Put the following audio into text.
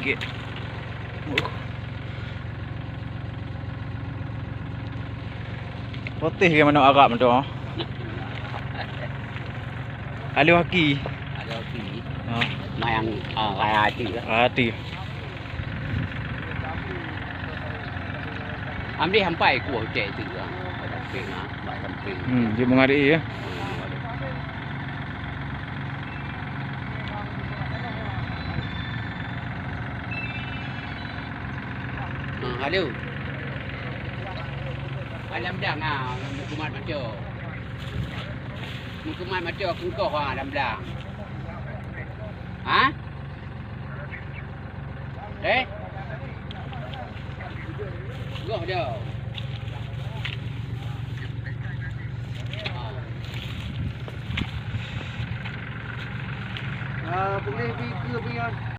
sikit. Putih ke mana Arab tu? Alih haki. Ada hati. Ha, Mayang raya hati lah. hati. Ambil hampai kuah hotel tu lah. Ada ping lah. Mak samping. Dia mengadai ya. Ada. Alam dang ah, hukuman macam. Hukuman macam aku kau alam dang. Ha? Gua dia. Boleh pergi ke punya